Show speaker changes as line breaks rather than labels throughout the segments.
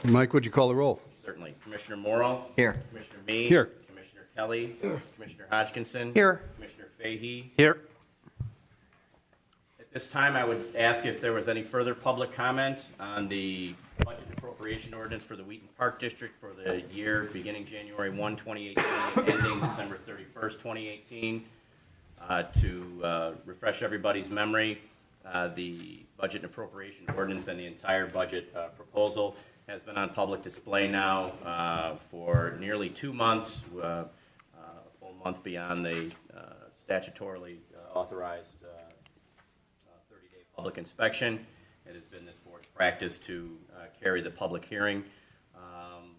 Mike, would you call the roll?
Certainly. Commissioner Morrow?
Here.
Commissioner Mee?
Here.
Commissioner Kelly? Here. Commissioner Hodgkinson?
Here.
Commissioner Fahey?
Here.
At this time, I would ask if there was any further public comment on the budget appropriation ordinance for the Wheaton Park District for the year beginning January 1, 2018 and ending December 31st, 2018. To refresh everybody's memory, the budget and appropriation ordinance and the entire budget proposal has been on public display now for nearly 2 months, a full month beyond the statutorily authorized 30-day public inspection. It has been this board's practice to carry the public hearing on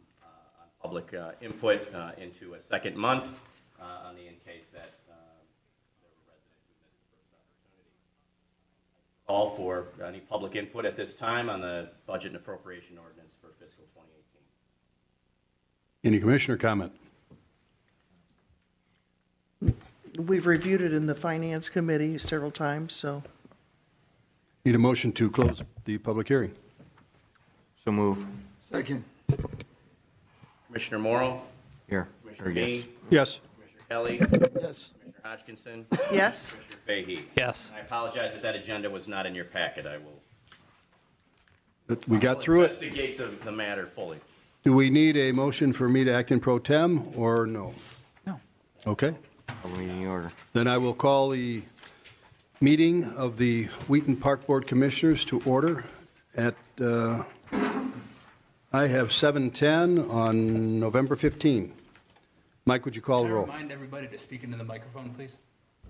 public input into a second month on the in case that there were residents who missed the first opportunity. Call for any public input at this time on the budget and appropriation ordinance for fiscal 2018.
Any commissioner comment?
We've reviewed it in the Finance Committee several times, so.
Need a motion to close the public hearing.
So move.
Second.
Commissioner Morrow?
Here.
Commissioner
Or yes.
Mee?
Yes.
Commissioner Kelly?
Yes.
Commissioner Hodgkinson?
Yes.
Commissioner Fahey?
Yes.
I apologize that that agenda was not in your packet. I will
We got through it.
investigate the matter fully.
Do we need a motion for me to act in pro tem or no?
No.
Okay.
Call meeting order.
Then I will call the meeting of the Wheaton Park Board Commissioners to order at, I have 7:10 on November 15. Mike, would you call
Can
the
I
roll?
remind everybody to speak into the microphone, please?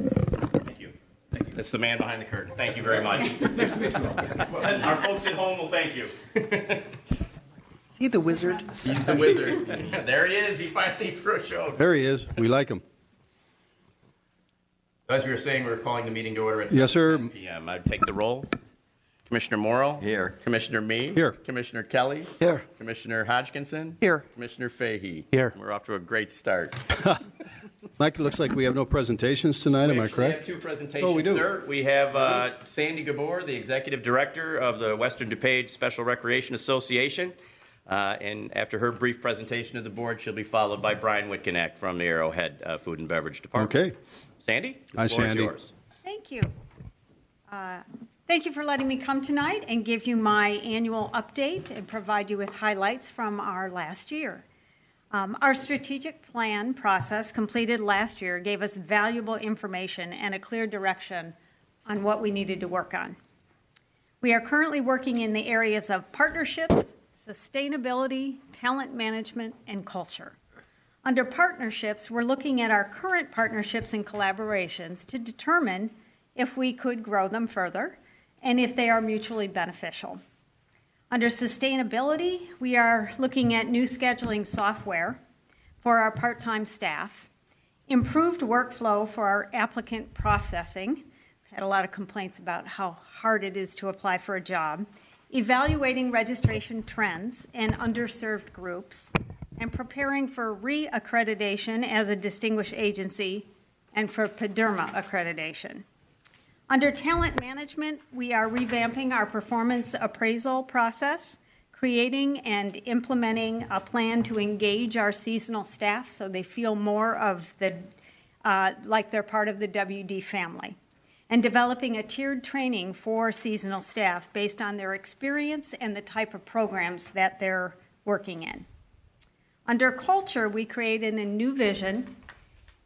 Thank you. Thank you. That's the man behind the curtain. Thank you very much. Our folks at home will thank you.
Is he the wizard?
He's the wizard. There he is. He finally showed.
There he is. We like him.
As we were saying, we were calling the meeting to order at
Yes, sir.
7 p.m. I'd take the roll. Commissioner Morrow?
Here.
Commissioner Mee?
Here.
Commissioner Kelly?
Here.
Commissioner Hodgkinson?
Here.
Commissioner Fahey?
Here.
We're off to a great start.
Mike, it looks like we have no presentations tonight. Am I
We actually
correct?
have two presentations,
Oh, we do.
sir. We have Sandy Gabor, the Executive Director of the Western DuPage Special Recreation Association. And after her brief presentation to the board, she'll be followed by Brian Witkenack from the Arrowhead Food and Beverage Department.
Okay.
Sandy, the
Hi,
floor is
Sandy.
yours.
Thank you. Thank you for letting me come tonight and give you my annual update and provide you with highlights from our last year. Our strategic plan process completed last year gave us valuable information and a clear direction on what we needed to work on. We are currently working in the areas of partnerships, sustainability, talent management, and culture. Under partnerships, we're looking at our current partnerships and collaborations to determine if we could grow them further and if they are mutually beneficial. Under sustainability, we are looking at new scheduling software for our part-time staff, improved workflow for our applicant processing. Had a lot of complaints about how hard it is to apply for a job, evaluating registration trends and underserved groups, and preparing for re-accreditation as a distinguished agency and for PDERMA accreditation. Under talent management, we are revamping our performance appraisal process, creating and implementing a plan to engage our seasonal staff so they feel more of the, like they're part of the WD family, and developing a tiered training for seasonal staff based on their experience and the type of programs that they're working in. Under culture, we created a new vision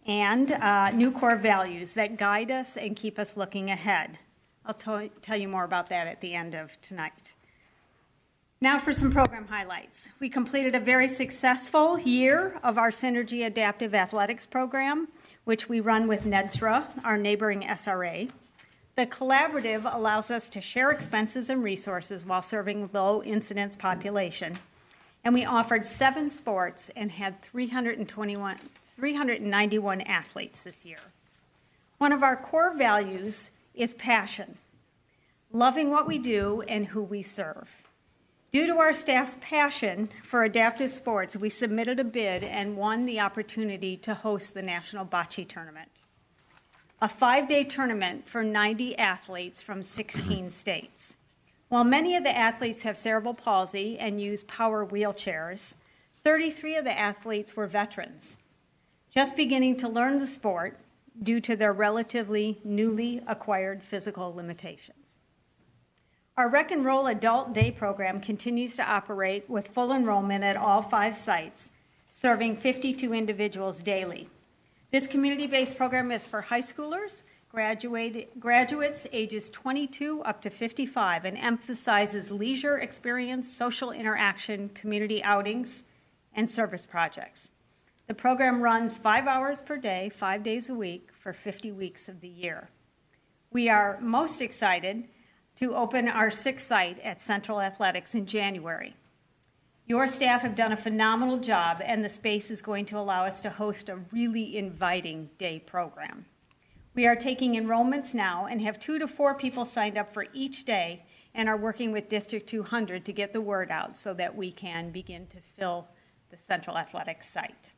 and new core values that guide us and keep us looking ahead. I'll tell you more about that at the end of tonight. Now for some program highlights. We completed a very successful year of our Synergy Adaptive Athletics program, which we run with NEDSRA, our neighboring SRA. The collaborative allows us to share expenses and resources while serving low incidence population. And we offered 7 sports and had 391 athletes this year. One of our core values is passion, loving what we do and who we serve. Due to our staff's passion for adaptive sports, we submitted a bid and won the opportunity to host the National Bocce Tournament, a 5-day tournament for 90 athletes from 16 states. While many of the athletes have cerebral palsy and use power wheelchairs, 33 of the athletes were veterans, just beginning to learn the sport due to their relatively newly acquired physical limitations. Our Rec and Roll Adult Day program continues to operate with full enrollment at all 5 sites, serving 52 individuals daily. This community-based program is for high schoolers, graduates ages 22 up to 55, and emphasizes leisure experience, social interaction, community outings, and service projects. The program runs 5 hours per day, 5 days a week, for 50 weeks of the year. We are most excited to open our 6th site at Central Athletics in January. Your staff have done a phenomenal job, and the space is going to allow us to host a really inviting day program. We are taking enrollments now and have 2 to 4 people signed up for each day and are working with District 200 to get the word out so that we can begin to fill the Central Athletics site.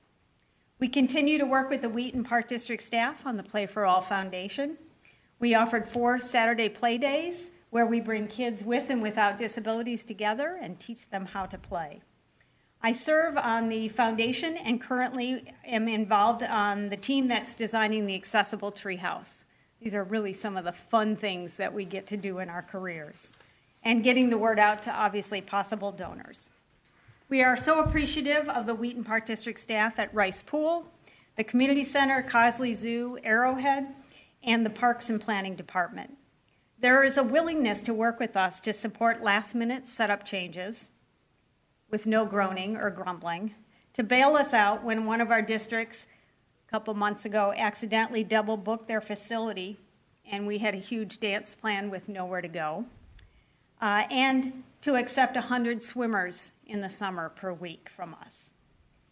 We continue to work with the Wheaton Park District staff on the Play for All Foundation. We offered 4 Saturday play days where we bring kids with and without disabilities together and teach them how to play. I serve on the foundation and currently am involved on the team that's designing the accessible treehouse. These are really some of the fun things that we get to do in our careers, and getting the word out to obviously possible donors. We are so appreciative of the Wheaton Park District staff at Rice Pool, the Community Center, Cosley Zoo, Arrowhead, and the Parks and Planning Department. There is a willingness to work with us to support last-minute setup changes with no groaning or grumbling, to bail us out when one of our districts a couple months ago accidentally double-booked their facility and we had a huge dance plan with nowhere to go, and to accept 100 swimmers in the summer per week from us.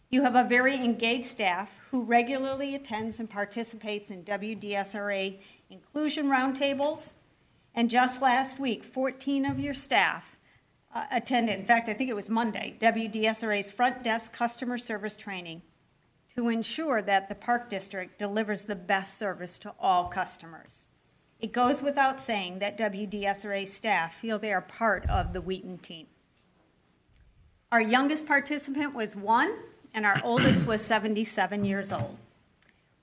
You have a very engaged staff who regularly attends and participates in WDSRA inclusion roundtables, and just last week, 14 of your staff attended, in fact, I think it was Monday, WDSRA's front desk customer service training to ensure that the Park District delivers the best service to all customers. It goes without saying that WDSRA staff feel they are part of the Wheaton team. Our youngest participant was 1, and our oldest was 77 years old.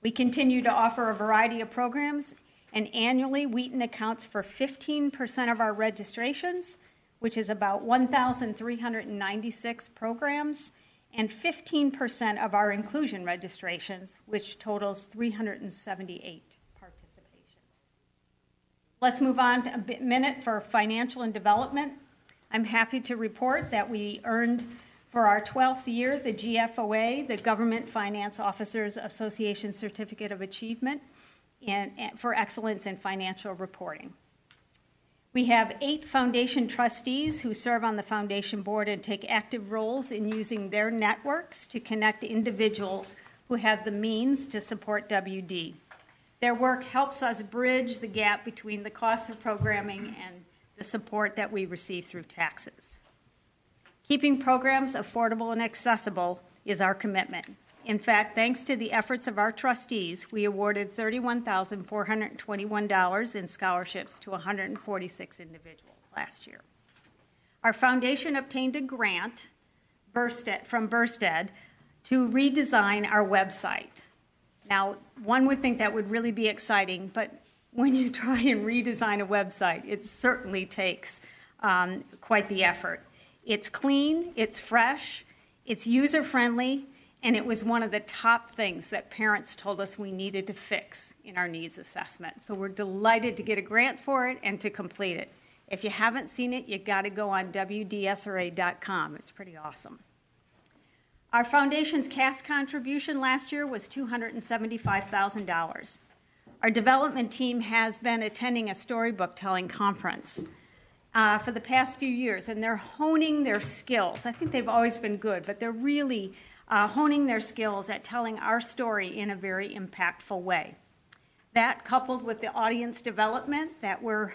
We continue to offer a variety of programs, and annually, Wheaton accounts for 15% of our registrations, which is about 1,396 programs, and 15% of our inclusion registrations, which totals 378 participations. Let's move on to a minute for financial and development. I'm happy to report that we earned for our 12th year the GFOA, the Government Finance Officers Association Certificate of Achievement for Excellence in Financial Reporting. We have 8 foundation trustees who serve on the foundation board and take active roles in using their networks to connect individuals who have the means to support WD. Their work helps us bridge the gap between the cost of programming and the support that we receive through taxes. Keeping programs affordable and accessible is our commitment. In fact, thanks to the efforts of our trustees, we awarded $31,421 in scholarships to 146 individuals last year. Our foundation obtained a grant from Bursted to redesign our website. Now, one would think that would really be exciting, but when you try and redesign a website, it certainly takes quite the effort. It's clean, it's fresh, it's user-friendly, and it was one of the top things that parents told us we needed to fix in our needs assessment. So we're delighted to get a grant for it and to complete it. If you haven't seen it, you got to go on WDSRA.com. It's pretty awesome. Our foundation's cash contribution last year was $275,000. Our development team has been attending a storybook telling conference for the past few years, and they're honing their skills. I think they've always been good, but they're really honing their skills at telling our story in a very impactful way. That, coupled with the audience development that we're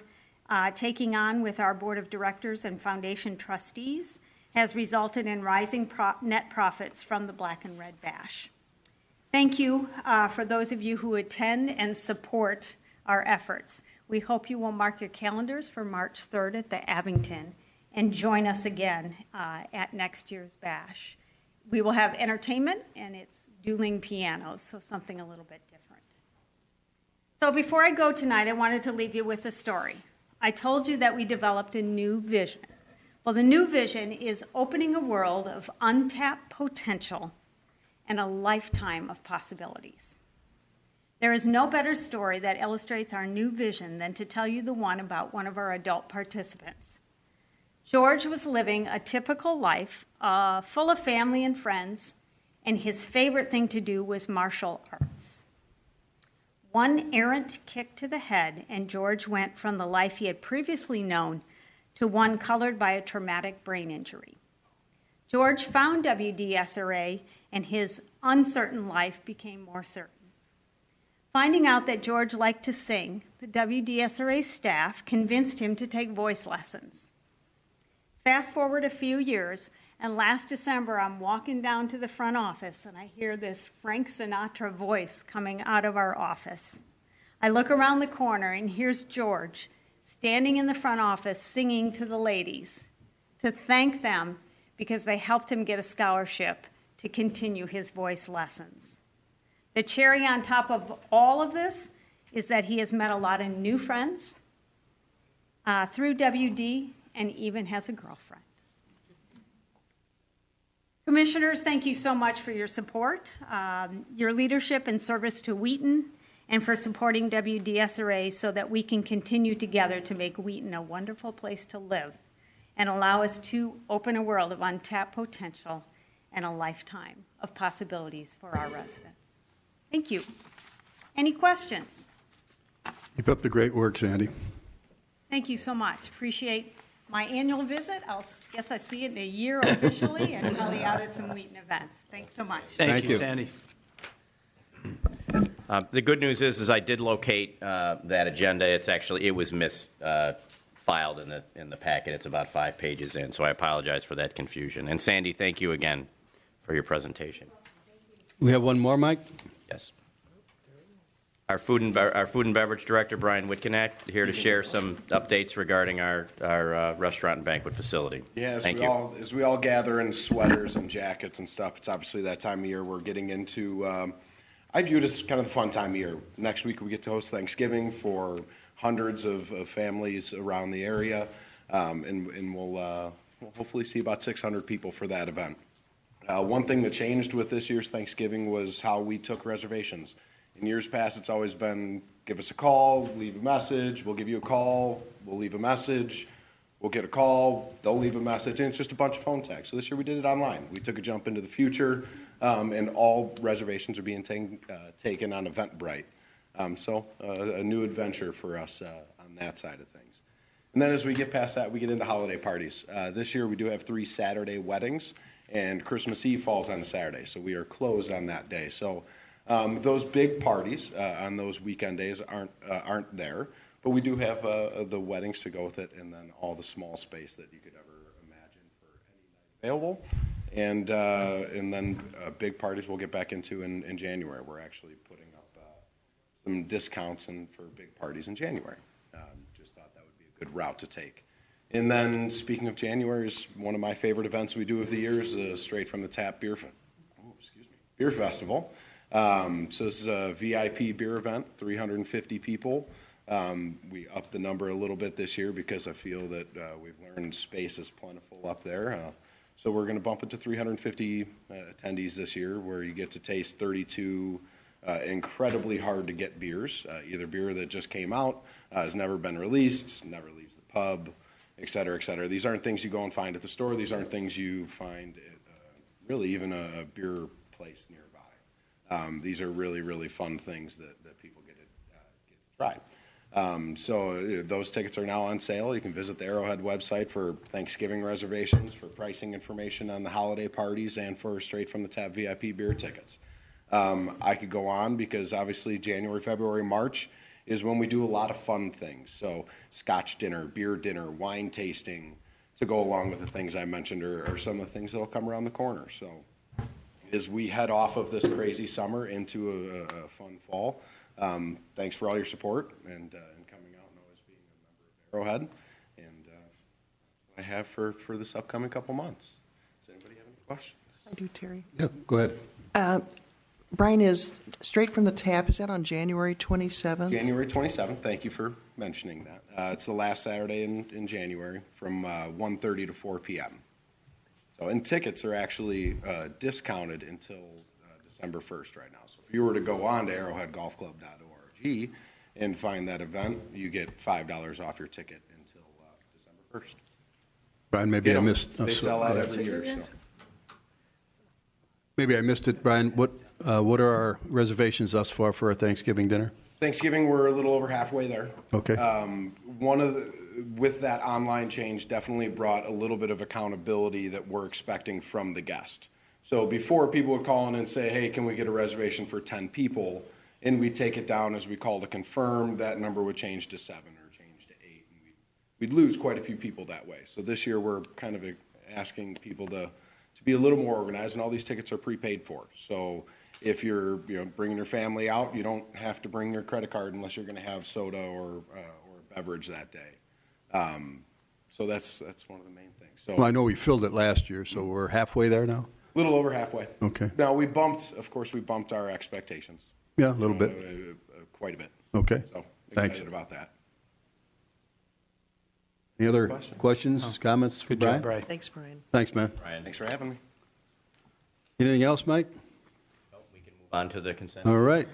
taking on with our board of directors and foundation trustees, has resulted in rising net profits from the Black and Red Bash. Thank you for those of you who attend and support our efforts. We hope you will mark your calendars for March 3rd at the Abington and join us again at next year's bash. We will have entertainment, and it's dueling pianos, so something a little bit different. So before I go tonight, I wanted to leave you with a story. I told you that we developed a new vision. Well, the new vision is opening a world of untapped potential and a lifetime of possibilities. There is no better story that illustrates our new vision than to tell you the one about one of our adult participants. George was living a typical life, full of family and friends, and his favorite thing to do was martial arts. One errant kick to the head, and George went from the life he had previously known to one colored by a traumatic brain injury. George found WDSRA, and his uncertain life became more certain. Finding out that George liked to sing, the WDSRA staff convinced him to take voice lessons. Fast forward a few years, and last December I'm walking down to the front office and I hear this Frank Sinatra voice coming out of our office. I look around the corner and here's George standing in the front office singing to the ladies to thank them because they helped him get a scholarship to continue his voice lessons. The cherry on top of all of this is that he has met a lot of new friends through WD and even has a girlfriend. Commissioners, thank you so much for your support, your leadership and service to Wheaton, and for supporting WDSRA so that we can continue together to make Wheaton a wonderful place to live and allow us to open a world of untapped potential and a lifetime of possibilities for our residents. Thank you. Any questions?
Keep up the great work, Sandy.
Thank you so much. Appreciate my annual visit. Guess I see it in a year officially, and I'll be out at some Wheaton events. Thanks so much.
Thank you.
Sandy. The good news is I did locate that agenda. It was misfiled in the packet. It's about 5 pages in, so I apologize for that confusion. And Sandy, thank you again for your presentation.
We have one more, Mike?
Yes. Our food and beverage director, Brian Whitconnect, here to share some updates regarding our restaurant and banquet facility.
Yeah,
as
we all gather in sweaters and jackets and stuff, it's obviously that time of year we're getting into. I view it as kind of the fun time of year. Next week we get to host Thanksgiving for hundreds of families around the area, and we'll hopefully see about 600 people for that event. One thing that changed with this year's Thanksgiving was how we took reservations. In years past, it's always been, give us a call, leave a message, we'll give you a call, we'll leave a message, we'll get a call, they'll leave a message, and it's just a bunch of phone tags. So this year we did it online. We took a jump into the future, and all reservations are being taken on Eventbrite. So a new adventure for us on that side of things. And then as we get past that, we get into holiday parties. This year we do have 3 Saturday weddings, and Christmas Eve falls on a Saturday, so we are closed on that day. So those big parties on those weekend days aren't there, but we do have the weddings to go with it, and then all the small space that you could ever imagine for any night available, and then big parties we'll get back into in January. We're actually putting up some discounts for big parties in January. Just thought that would be a good route to take. And then speaking of January, is one of my favorite events we do of the year is Straight from the Tap Beer Festival. So this is a VIP beer event, 350 people. We upped the number a little bit this year because I feel that we've learned space is plentiful up there. So we're going to bump it to 350 attendees this year, where you get to taste 32 incredibly hard to get beers, either beer that just came out, has never been released, never leaves the pub, et cetera, et cetera. These aren't things you go and find at the store. These aren't things you find at really even a beer place nearby. These are really, really fun things that people get to try. So those tickets are now on sale. You can visit the Arrowhead website for Thanksgiving reservations, for pricing information on the holiday parties, and for Straight from the Tap VIP beer tickets. I could go on because obviously January, February, March is when we do a lot of fun things. So Scotch dinner, beer dinner, wine tasting to go along with the things I mentioned are some of the things that will come around the corner. So as we head off of this crazy summer into a fun fall, thanks for all your support and coming out and Arrowhead. And that's what I have for this upcoming couple months. Does anybody have any questions?
I do, Terry.
Yeah, go ahead.
Brian, is Straight from the Tap, is that on January 27th?
January 27th. Thank you for mentioning that. It's the last Saturday in January from 1:30 to 4 p.m. So, and tickets are actually discounted until December 1st right now. So if you were to go on to arrowheadgolfclub.org and find that event, you get $5 off your ticket until December 1st.
Brian, maybe I missed.
They sell out every year, so.
Maybe I missed it, Brian. What are our reservations thus far for our Thanksgiving dinner?
Thanksgiving, we're a little over halfway there.
Okay.
With that online change, definitely brought a little bit of accountability that we're expecting from the guest. So before, people would call in and say, hey, can we get a reservation for 10 people? And we take it down as we call to confirm. That number would change to 7 or change to 8. And we'd lose quite a few people that way. So this year, we're kind of asking people to be a little more organized, and all these tickets are prepaid for. So if you're bringing your family out, you don't have to bring your credit card unless you're going to have soda or beverage that day. So that's one of the main things. So
Well, I know we filled it last year, so we're halfway there now?
a little over halfway.
Okay.
Now, we bumped our expectations.
Yeah, a little bit.
Quite a bit.
Okay.
So
Thanks.
excited about that.
Any other questions, comments for Brian?
Brian.
Thanks, Brian.
Thanks, man.
Brian,
Thanks for having me.
Anything else, Mike?
we can move on to the consent.
All right.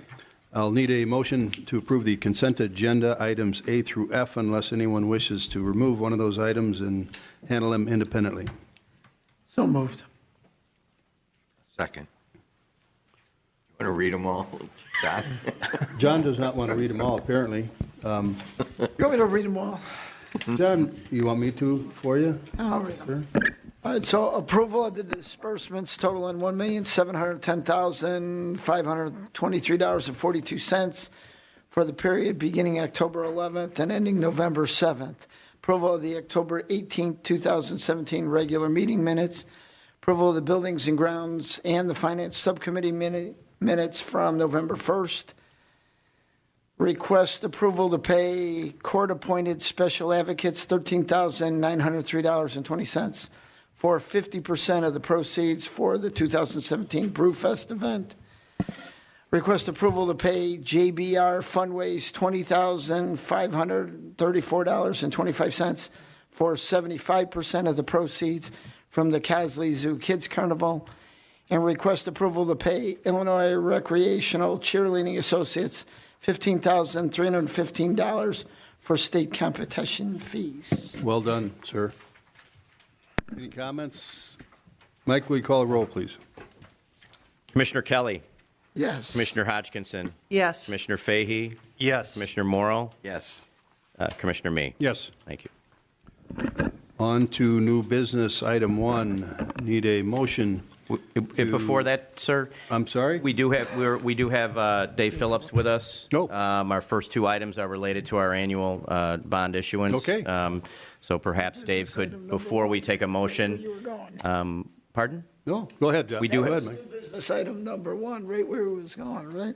I'll need a motion to approve the consent agenda items A through F unless anyone wishes to remove one of those items and handle them independently.
So moved.
Second. You want to read them all, John?
John does not want to read them all, apparently.
You want me to read them all?
John, you want me to for you?
I'll read them. All right, so approval of the disbursements totaling $1,710,523.42 for the period beginning October 11th and ending November 7th. Approval of the October 18th, 2017 regular meeting minutes. Approval of the Buildings and Grounds and the Finance Subcommittee minutes from November 1st. Request approval to pay court-appointed special advocates $13,903.20 for 50% of the proceeds for the 2017 Brewfest event. Request approval to pay JBR Fundways $20,534.25 for 75% of the proceeds from the Casley Zoo Kids Carnival. And request approval to pay Illinois Recreational Cheerleading Associates $15,315 for state competition fees.
Well done, sir. Any comments? Mike, will you call a roll, please?
Commissioner Kelly,
Yes.
Commissioner Hodgkinson,
Yes.
Commissioner Fahey,
Yes.
Commissioner Morrow,
Yes.
Commissioner Mee.
Yes.
Thank you.
On to new business, item 1. Need a motion.
Before that, sir,
I'm sorry?
we do have Dave Phillips with us.
Oh.
Our first two items are related to our annual bond issuance.
Okay.
So perhaps Dave could, before we take a motion. Pardon?
No, go ahead, Jeff.
We do
Go
have-
ahead, Mike.
Business item number 1, right where it was going, right?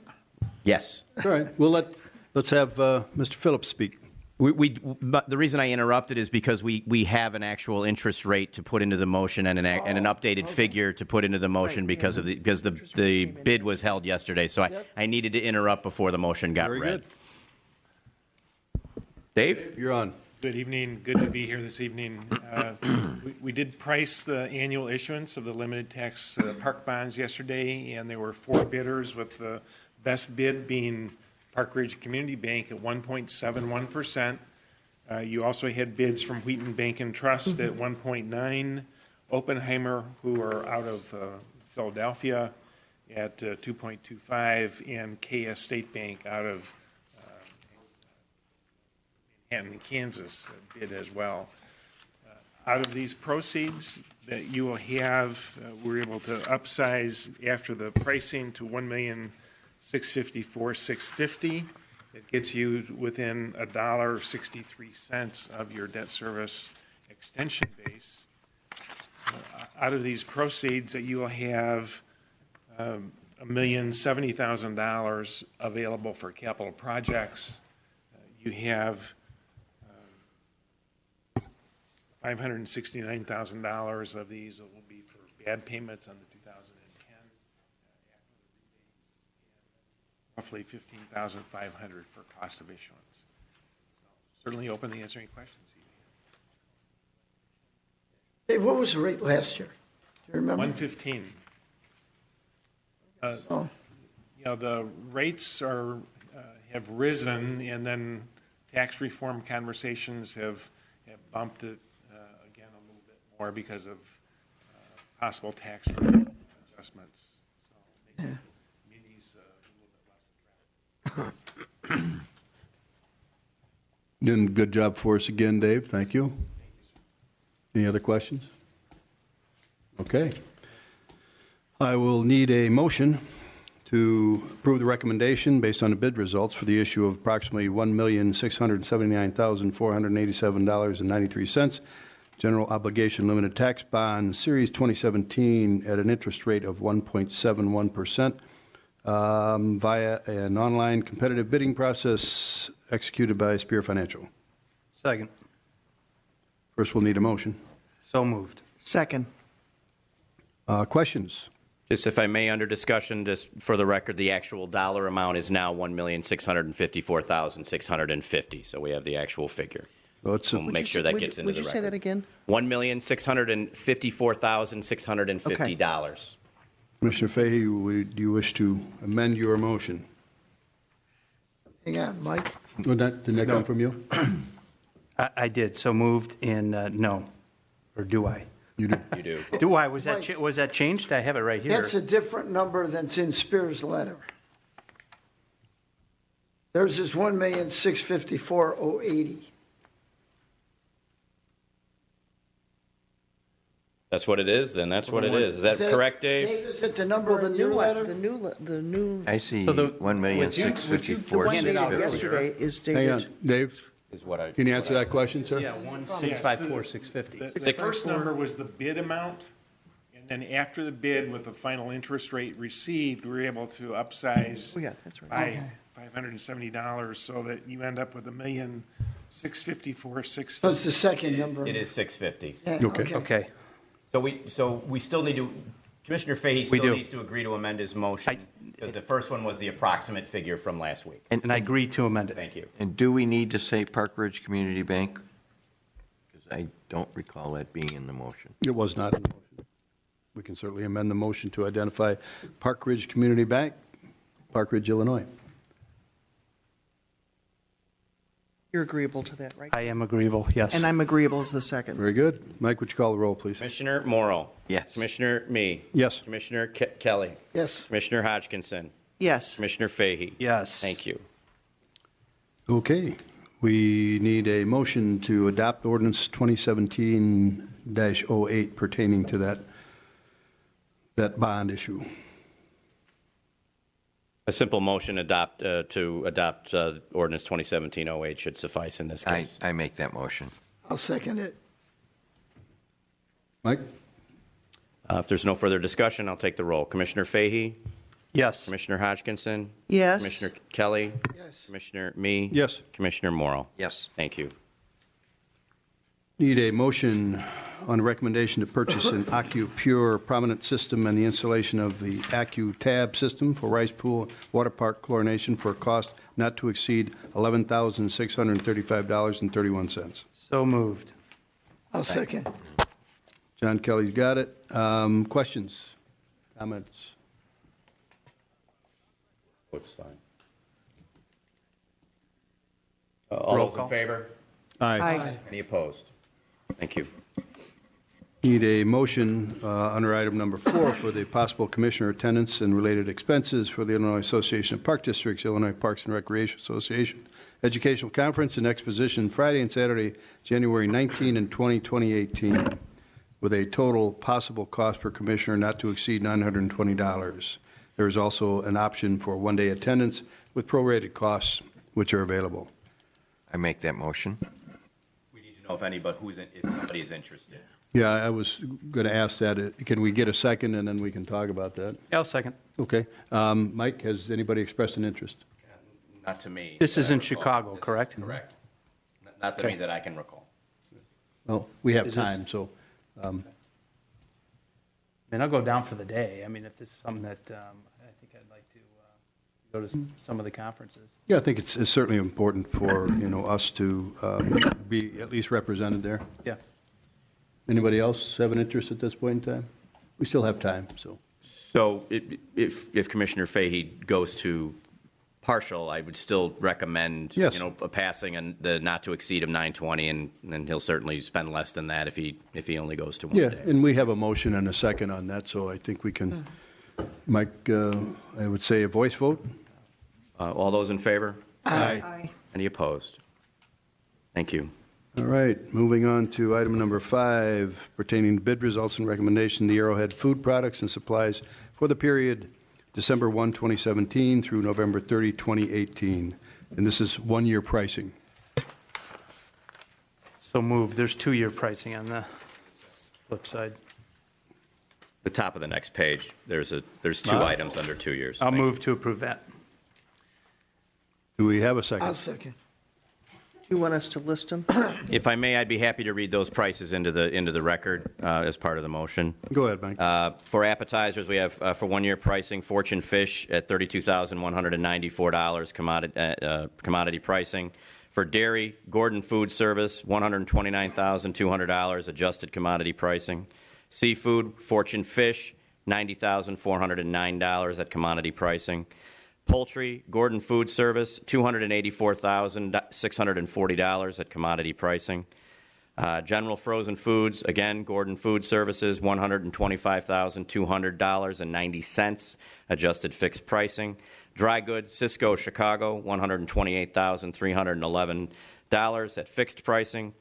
Yes.
All right, let's have Mr. Phillips speak.
But the reason I interrupted is because we have an actual interest rate to put into the motion and an updated figure to put into the motion because the bid was held yesterday. So I needed to interrupt before the motion got
Very
read.
good.
Dave?
You're on.
Good evening. Good to be here this evening. We did price the annual issuance of the limited tax park bonds yesterday, and there were 4 bidders, with the best bid being Park Ridge Community Bank at 1.71%. You also had bids from Wheaton Bank and Trust at 1.9%, Oppenheimer, who are out of Philadelphia, at 2.25%, and KS State Bank out of Manhattan, Kansas, bid as well. Out of these proceeds that you will have, we're able to upsize after the pricing to $1,654,650. It gets you within $1.63 of your debt service extension base. Out of these proceeds, that you will have $1,070,000 available for capital projects. You have $569,000 of these will be for bad payments on the 2010, roughly $15,500 for cost of issuance. So certainly open to answer any questions.
Dave, what was the rate last year? Do you remember?
115.
Oh,
The rates have risen, and then tax reform conversations have bumped it again a little bit more because of possible tax rate adjustments. So making communities a little bit less attractive.
Doing a good job for us again, Dave. Thank you. Any other questions? Okay. I will need a motion to approve the recommendation based on the bid results for the issue of approximately $1,679,487.93 general obligation limited tax bond, Series 2017, at an interest rate of 1.71%, via an online competitive bidding process executed by Spear Financial.
Second.
First, we'll need a motion.
So moved.
Second.
Questions?
Just if I may, under discussion, just for the record, the actual dollar amount is now $1,654,650. So we have the actual figure.
Well, it's
We'll make sure that gets into the
Would you
record.
say that again?
$1,654,650.
Commissioner Fahey, do you wish to amend your motion?
hang on, Mike.
Didn't that come from you?
I did, so moved in, no. Or do I?
You do.
You do.
Do I? Was that,
Mike.
was that changed? I have it right here.
That's a different number than's in Spear's letter. Theirs is 1,654,080.
That's what it is, then. That's what it is. Is that correct, Dave?
Dave, is it the number of the new letter?
The new,
I see
So the-
1,654,650.
the one
handed
dated
out earlier.
yesterday is
Hang
dated.
on, Dave,
Is what I.
can you answer that question, sir?
Yeah, 1,654,650.
The first number was the bid amount, and then after the bid with the final interest rate received, we were able to upsize
Oh, yeah, that's right.
by $570 so that you end up with $1,654,650.
So it's the second number.
It is 650.
Yeah,
Okay.
Okay.
So we still need to, Commissioner Fahey
We
still
do.
needs to agree to amend his motion. Because the first one was the approximate figure from last week.
And I agree to amend it.
Thank you.
And do we need to say Park Ridge Community Bank? Because I don't recall that being in the motion.
It was not in the motion. We can certainly amend the motion to identify Park Ridge Community Bank, Park Ridge, Illinois.
You're agreeable to that, right?
I am agreeable, yes.
And I'm agreeable as the second.
Very good. Mike, would you call the roll, please?
Commissioner Morrow.
Yes.
Commissioner Me.
Yes.
Commissioner Kelly.
Yes.
Commissioner Hodgkinson.
Yes.
Commissioner Fahey.
Yes.
Thank you.
Okay. We need a motion to adopt ordinance 2017-08 pertaining to that bond issue.
A simple motion to adopt ordinance 2017-08 should suffice in this case.
I make that motion.
I'll second it.
Mike?
If there's no further discussion, I'll take the roll. Commissioner Fahey.
Yes.
Commissioner Hodgkinson.
Yes.
Commissioner Kelly.
Yes.
Commissioner Me.
Yes.
Commissioner Morrow.
Yes.
Thank you.
Need a motion on a recommendation to purchase an AccuPure prominent system and the installation of the AccuTab system for Rice Pool Water Park chlorination for a cost not to exceed $11,635.31.
So moved.
I'll second.
John Kelly's got it. Questions? Comments?
Looks fine. All
Roll
those
call.
in favor?
Aye.
Any opposed? Thank you.
Need a motion under item number 4 for the possible commissioner attendance and related expenses for the Illinois Association of Park Districts, Illinois Parks and Recreation Association Educational Conference and Exposition Friday and Saturday, January 19 and 20, 2018, with a total possible cost per commissioner not to exceed $920. There is also an option for one-day attendance with prorated costs, which are available.
I make that motion.
We need to know if somebody is interested.
Yeah, I was going to ask that. Can we get a second, and then we can talk about that?
Yeah, I'll second.
Okay. Mike, has anybody expressed an interest?
Not to me.
This
that
is
I
in
recall.
Chicago,
This is
correct?
Correct. Not to me that I can recall.
Well, we have
Is this-
time, so,
And I'll go down for the day. I mean, if this is something that I think I'd like to go to some of the conferences.
yeah, I think it's certainly important for, us to be at least represented there.
Yeah.
Anybody else have an interest at this point in time? We still have time, so.
So if Commissioner Fahey goes to partial, I would still recommend,
Yes.
a passing and the not to exceed of 920, and then he'll certainly spend less than that if he only goes to one
Yeah,
day.
and we have a motion and a second on that, so I think we can, Mike, I would say a voice vote?
All those in favor?
Aye.
Any opposed? Thank you.
All right, moving on to item number 5, pertaining to bid results and recommendation, the Arrowhead Food Products and Supplies for the period December 1, 2017 through November 30, 2018. And this is one-year pricing.
So move. There's 2-year pricing on the flip side.
The top of the next page, there's 2 items under 2 years.
I'll
Thank you.
move to approve that.
Do we have a
I'll
second?
second.
Do you want us to list them?
If I may, I'd be happy to read those prices into the record as part of the motion.
Go ahead, Mike.
For appetizers, we have for one-year pricing, Fortune Fish at $32,194 commodity pricing. For dairy, Gordon Food Service, $129,200 adjusted commodity pricing. Seafood, Fortune Fish, $90,409 at commodity pricing. Poultry, Gordon Food Service, $284,640 at commodity pricing. General frozen foods, again, Gordon Food Services, $125,200.90 adjusted fixed pricing. Dry goods, Cisco Chicago, $128,311 at fixed pricing.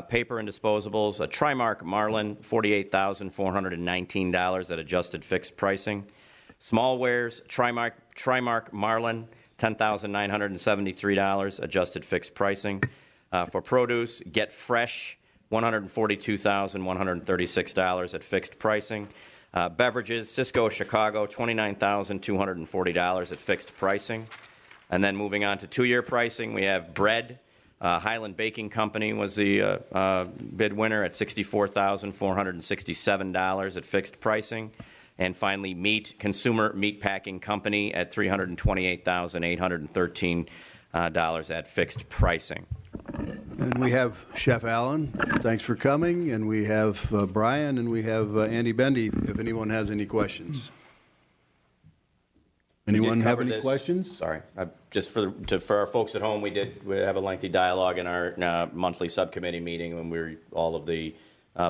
Paper and disposables, Trimark Marlin, $48,419 at adjusted fixed pricing. Small wares, Trimark Marlin, $10,973 adjusted fixed pricing. For produce, Get Fresh, $142,136 at fixed pricing. Beverages, Cisco Chicago, $29,240 at fixed pricing. And then moving on to 2-year pricing, we have bread. Highland Baking Company was the bid winner at $64,467 at fixed pricing. And finally, meat, Consumer Meat Packing Company at $328,813 at fixed pricing.
And we have Chef Allen, thanks for coming, and we have Brian, and we have Andy Bendy, if anyone has any questions. Anyone have any questions?
Sorry. Just for our folks at home, we have a lengthy dialogue in our monthly subcommittee meeting when all of the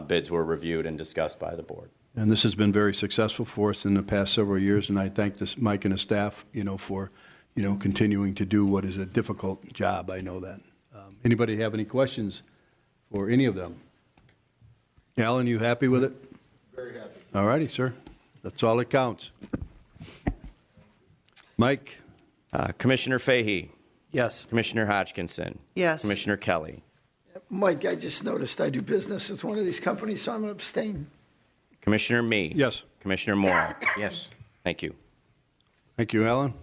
bids were reviewed and discussed by the board.
And this has been very successful for us in the past several years, and I thank Mike and his staff, for, continuing to do what is a difficult job. I know that. Anybody have any questions for any of them? Alan, you happy with it?
Very happy.
All righty, sir. That's all that counts. Mike?
Commissioner Fahey,
Yes.
Commissioner Hodgkinson.
Yes.
Commissioner Kelly.
Mike, I just noticed I do business with one of these companies, so I'm going to abstain.
Commissioner Mee.
Yes.
Commissioner Moore.
Yes.
Thank you.
Thank you, Alan,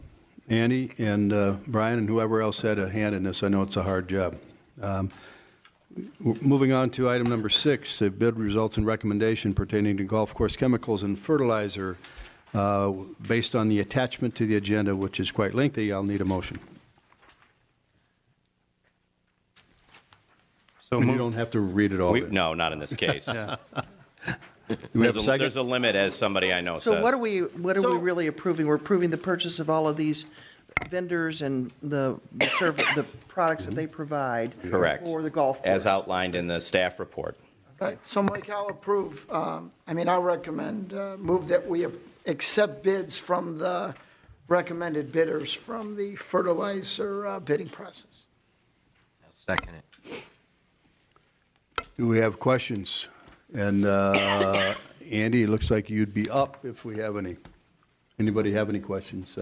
Andy, and Brian, and whoever else had a hand in this. I know it's a hard job. Moving on to item number 6, the bid results and recommendation pertaining to golf course chemicals and fertilizer. Based on the attachment to the agenda, which is quite lengthy, I'll need a motion.
So
And you
moved.
don't have to read it all.
No, not in this case.
Yeah.
Do we have a second?
There's a limit, as somebody I know
So
says.
what are we really approving? We're approving the purchase of all of these vendors and the products that they provide.
Correct.
For the golf course.
As outlined in the staff report.
Right, so Mike, I'll approve, I'll recommend, move that we accept bids from the recommended bidders from the fertilizer bidding process.
I'll second it.
Do we have questions? And Andy, it looks like you'd be up if we have any. Anybody have any questions?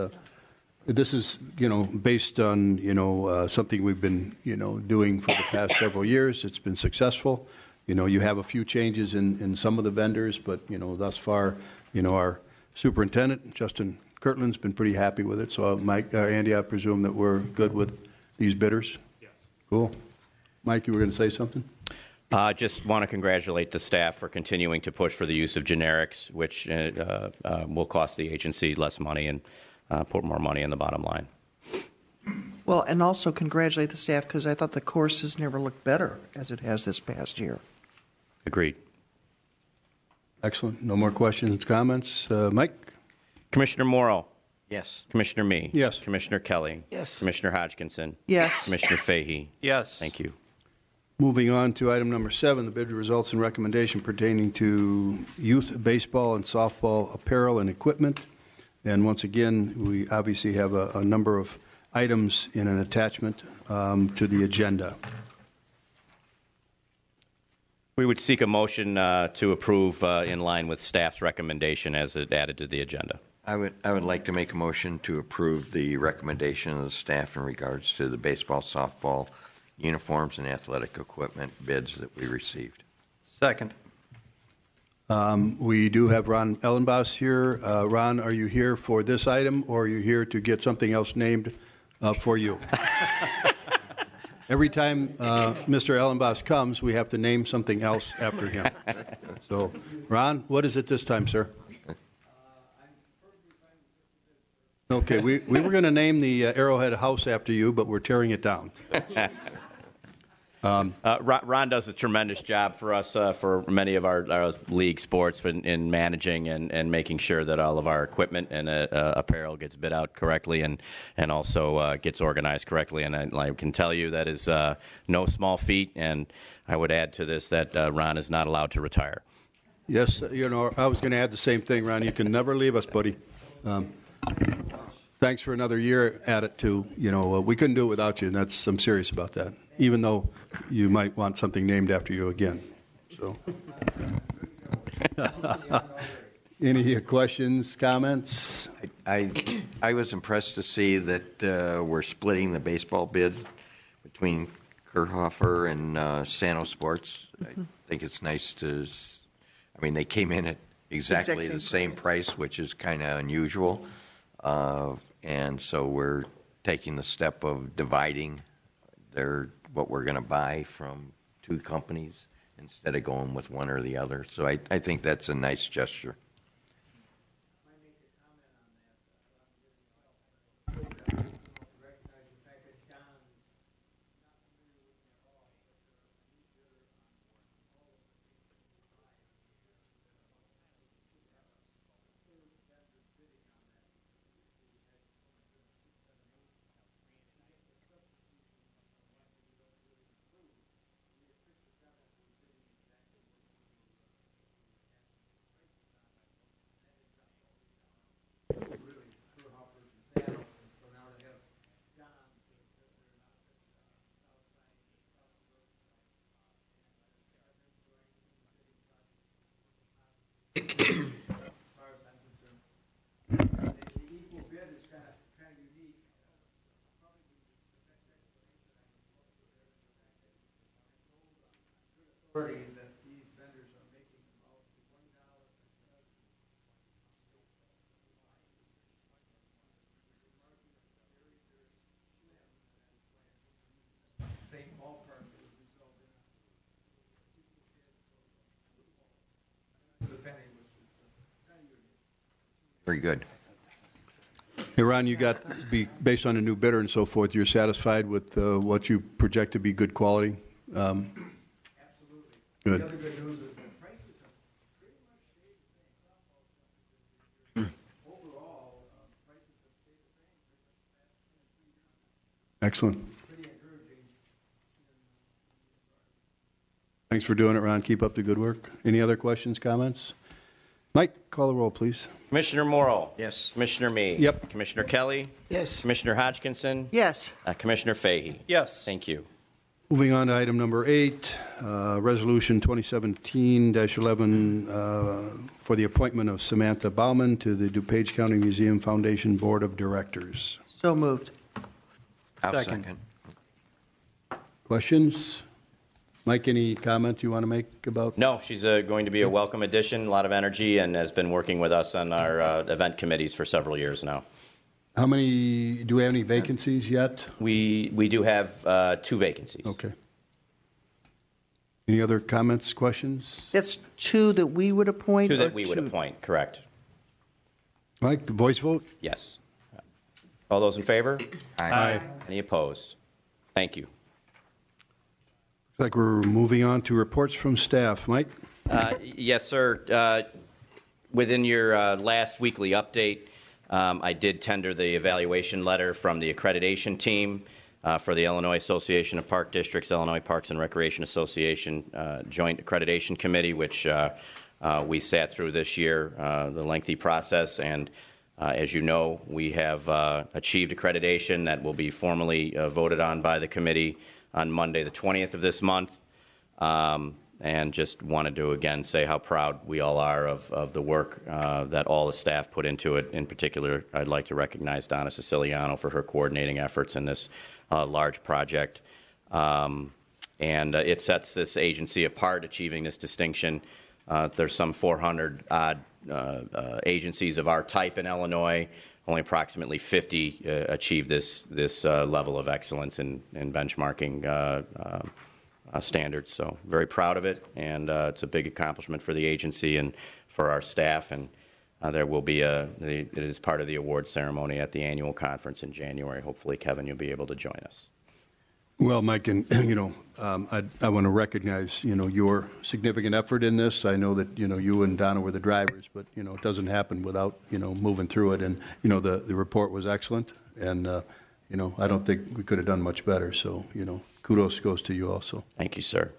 This is, based on, something we've been, doing for the past several years. It's been successful. You have a few changes in some of the vendors, but, thus far, our superintendent, Justin Kirtland's been pretty happy with it. So, Mike, Andy, I presume that we're good with these bidders? Yes. Cool. Mike, you were going to say something?
Just want to congratulate the staff for continuing to push for the use of generics, which will cost the agency less money and put more money in the bottom line.
Well, and also congratulate the staff because I thought the course has never looked better as it has this past year.
Agreed.
Excellent. No more questions, comments? Mike?
Commissioner Morrow.
Yes.
Commissioner Me.
Yes.
Commissioner Kelly.
Yes.
Commissioner Hodgkinson.
Yes.
Commissioner Fahey.
Yes.
Thank you.
Moving on to item number 7, the bid results and recommendation pertaining to youth baseball and softball apparel and equipment. And once again, we obviously have a number of items in an attachment to the agenda.
We would seek a motion to approve in line with staff's recommendation as it added to the agenda.
I would like to make a motion to approve the recommendation of the staff in regards to the baseball, softball, uniforms, and athletic equipment bids that we received.
Second.
We do have Ron Ellenboss here. Ron, are you here for this item, or are you here to get something else named for you? Every time Mr. Ellenboss comes, we have to name something else after him. So, Ron, what is it this time, sir? Okay, we were going to name the Arrowhead House after you, but we're tearing it down.
Ron does a tremendous job for us for many of our league sports in managing and making sure that all of our equipment and apparel gets bid out correctly and also gets organized correctly. And I can tell you that is no small feat. And I would add to this that Ron is not allowed to retire.
Yes, I was going to add the same thing, Ron. You can never leave us, buddy. Thanks for another year at it, too. We couldn't do it without you, and I'm serious about that, even though you might want something named after you again. So, any questions, comments?
I was impressed to see that we're splitting the baseball bid between Kurthofer and Sano Sports. I think it's nice they came in at exactly the same price, which is kind of unusual. And so we're taking the step of dividing what we're going to buy from two companies instead of going with one or the other. So I think that's a nice gesture. Very good.
Hey, Ron, you got, based on a new bidder and so forth, you're satisfied with what you project to be good quality? Absolutely. Good. The other good news is the prices have pretty much stayed the same. Overall, prices have stayed the same. Excellent. Pretty encouraging. Thanks for doing it, Ron. Keep up the good work. Any other questions, comments? Mike, call the roll, please.
Commissioner Morrow.
Yes.
Commissioner Me.
Yep.
Commissioner Kelly.
Yes.
Commissioner Hodgkinson.
Yes.
Commissioner Fahey.
Yes.
Thank you.
Moving on to item number 8, Resolution 2017-11 for the appointment of Samantha Bauman to the DuPage County Museum Foundation Board of Directors.
So moved.
I'll
Second.
second.
Questions? Mike, any comment you want to make about?
No, she's going to be a welcome addition, a lot of energy, and has been working with us on our event committees for several years now.
Do we have any vacancies yet?
We do have 2 vacancies.
Okay. Any other comments, questions?
That's two that we would appoint?
Two
or
that we would
two-
appoint, correct?
Mike, the voice vote?
Yes. All those in favor?
Aye.
Any opposed? Thank you.
Looks like we're moving on to reports from staff. Mike?
Yes, sir. Within your last weekly update, I did tender the evaluation letter from the accreditation team for the Illinois Association of Park Districts, Illinois Parks and Recreation Association Joint Accreditation Committee, which we sat through this year, the lengthy process. And as you know, we have achieved accreditation that will be formally voted on by the committee on Monday, the 20th of this month. And just wanted to again say how proud we all are of the work that all the staff put into it. In particular, I'd like to recognize Donna Siciliano for her coordinating efforts in this large project. And it sets this agency apart, achieving this distinction. There's some 400 odd agencies of our type in Illinois. Only approximately 50 achieve this level of excellence in benchmarking standards. So very proud of it, and it's a big accomplishment for the agency and for our staff. And there will be it is part of the award ceremony at the annual conference in January. Hopefully, Kevin, you'll be able to join us.
Well, Mike, and, I want to recognize, your significant effort in this. I know that, you and Donna were the drivers, but, it doesn't happen without, moving through it. And, the report was excellent. And, I don't think we could have done much better. So, kudos goes to you also.
Thank you, sir.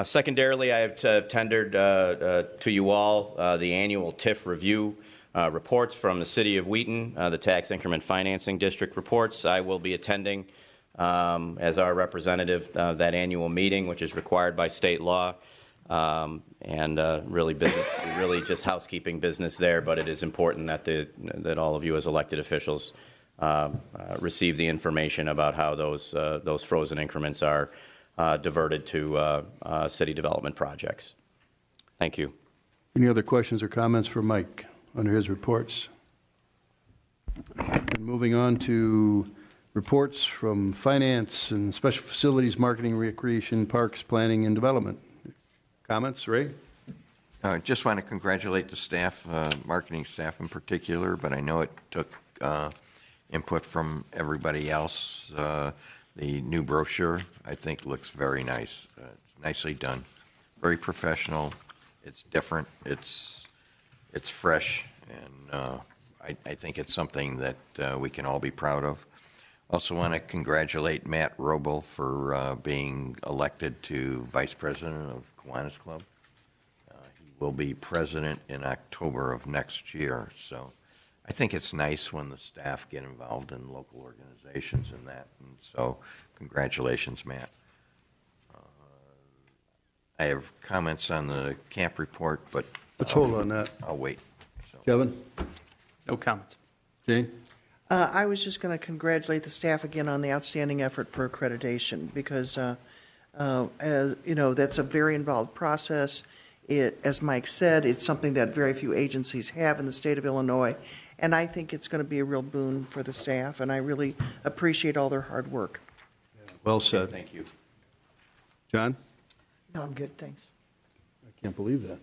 Secondarily, I have tendered to you all the annual TIF review reports from the City of Wheaton, the Tax Increment Financing District reports. I will be attending as our representative that annual meeting, which is required by state law, and really just housekeeping business there. But it is important that all of you as elected officials receive the information about how those frozen increments are diverted to city development projects. Thank you.
Any other questions or comments for Mike under his reports? And moving on to reports from Finance and Special Facilities, Marketing, Recreation, Parks, Planning, and Development. Comments, Ray?
Just want to congratulate the staff, marketing staff in particular, but I know it took input from everybody else. The new brochure, I think, looks very nice. It's nicely done, very professional. It's different. It's fresh, and I think it's something that we can all be proud of. Also want to congratulate Matt Robel for being elected to Vice President of Kiwanis Club. He will be president in October of next year, so I think it's nice when the staff get involved in local organizations and that, and so congratulations, Matt. I have comments on the camp report, but
Let's hold on that.
I'll wait. So.
Kevin?
No comments.
Jane?
I was just going to congratulate the staff again on the outstanding effort for accreditation because, that's a very involved process. As Mike said, it's something that very few agencies have in the state of Illinois, and I think it's going to be a real boon for the staff, and I really appreciate all their hard work.
Well said.
Thank you.
John?
No, I'm good, thanks.
I can't believe that.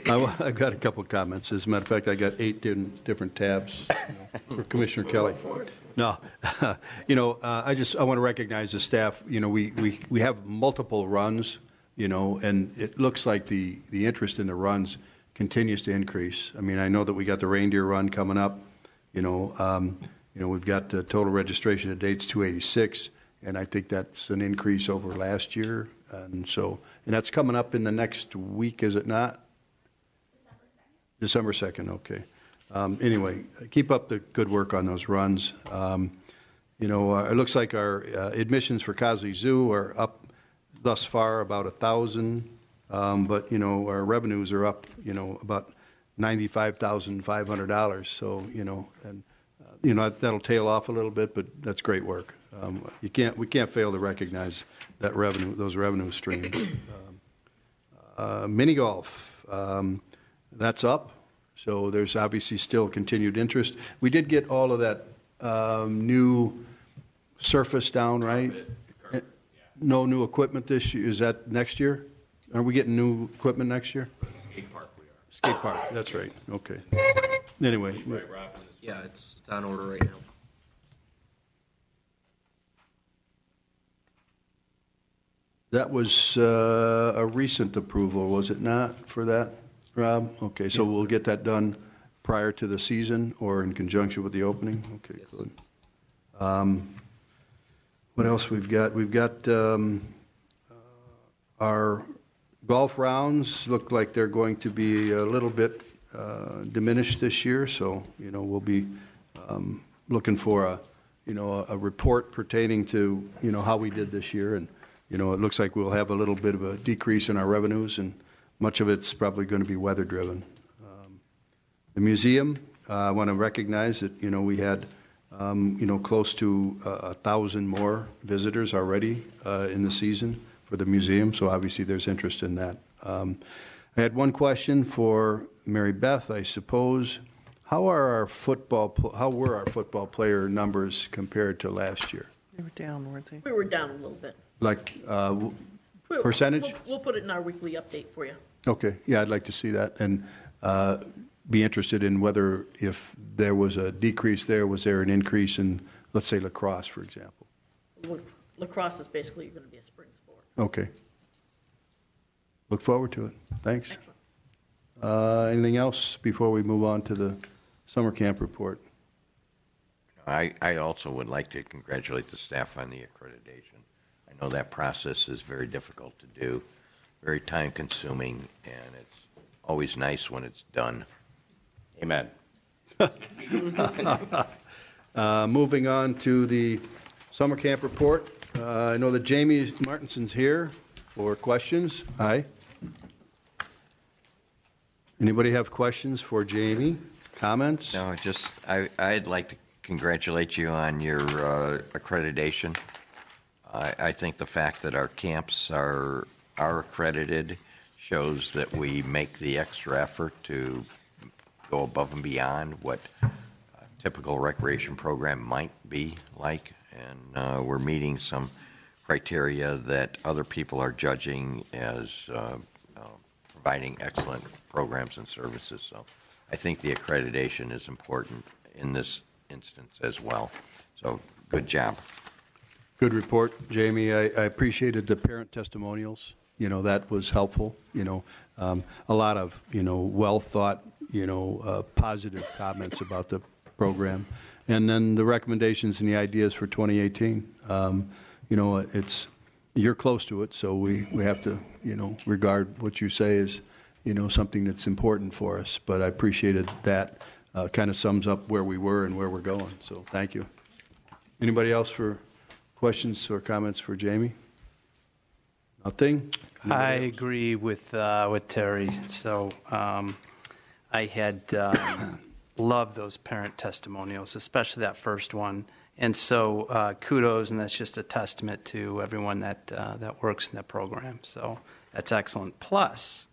I've got a couple of comments. As a matter of fact, I got 8 different tabs for Commissioner Kelly. No, I want to recognize the staff. We have multiple runs, and it looks like the interest in the runs continues to increase. I mean, I know that we got the reindeer run coming up. We've got the total registration of dates 286, and I think that's an increase over last year. And that's coming up in the next week, is it not? December 2nd, okay. Anyway, keep up the good work on those runs. It looks like our admissions for Cosley Zoo are up thus far about 1,000, but, our revenues are up, about $95,500. So, that'll tail off a little bit, but that's great work. We can't fail to recognize that revenue, those revenue streams. Mini golf. That's up, so there's obviously still continued interest. We did get all of that new surface down, right? no new equipment this year? Is that next year? Are we getting new equipment next year?
Skate park we are.
Skate park, that's right, okay. Anyway,
Yeah, it's on order right now.
that was a recent approval, was it not, for that, Rob? Okay, so we'll get that done prior to the season or in conjunction with the opening? Okay, good. What else we've got? We've got our golf rounds look like they're going to be a little bit diminished this year, so, we'll be looking for a report pertaining to, how we did this year, and, it looks like we'll have a little bit of a decrease in our revenues, and much of it's probably going to be weather-driven. The museum, I want to recognize that, we had, close to 1,000 more visitors already in the season for the museum, so obviously there's interest in that. I had one question for Mary Beth, I suppose. How were our football player numbers compared to last year?
They were down, weren't they?
We were down a little bit.
Like percentage?
We'll put it in our weekly update for you.
Okay, yeah, I'd like to see that, and be interested in whether, if there was a decrease there, was there an increase in, let's say, lacrosse, for example?
Lacrosse is basically going to be a spring sport.
Okay. Look forward to it. Thanks. Anything else before we move on to the summer camp report?
I also would like to congratulate the staff on the accreditation. I know that process is very difficult to do, very time-consuming, and it's always nice when it's done.
Amen.
Moving on to the summer camp report. I know that Jamie Martinson's here for questions. Hi. Anybody have questions for Jamie? Comments?
No, I'd like to congratulate you on your accreditation. I think the fact that our camps are accredited shows that we make the extra effort to go above and beyond what a typical recreation program might be like, and we're meeting some criteria that other people are judging as providing excellent programs and services. So I think the accreditation is important in this instance as well. So good job.
Good report, Jamie. I appreciated the parent testimonials. That was helpful. A lot of, well-thought, positive comments about the program. And then the recommendations and the ideas for 2018. You're close to it, so we have to, regard what you say as, something that's important for us. But I appreciated that. Kind of sums up where we were and where we're going. So thank you. Anybody else for questions or comments for Jamie? Nothing?
I agree with Terry. So I had loved those parent testimonials, especially that first one. And so kudos, and that's just a testament to everyone that works in that program. So that's excellent. Plus,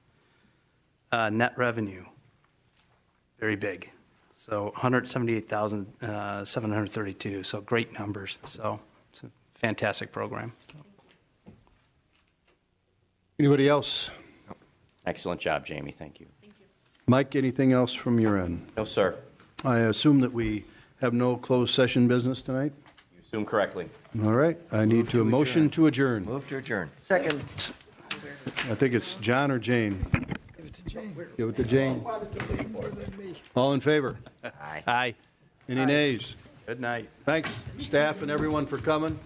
net revenue, very big. So 178,732. So great numbers. So it's a fantastic program.
Anybody else?
Excellent job, Jamie. Thank you.
Mike, anything else from your end?
No, sir.
I assume that we have no closed session business tonight?
You assume correctly.
All right. I need a motion to adjourn.
Move to adjourn.
Second.
I think it's John or Jane.
Give it to Jane.
Give it to Jane.
More than me.
All in favor?
Aye.
Aye.
Any nays?
Good night.
Thanks, staff and everyone, for coming.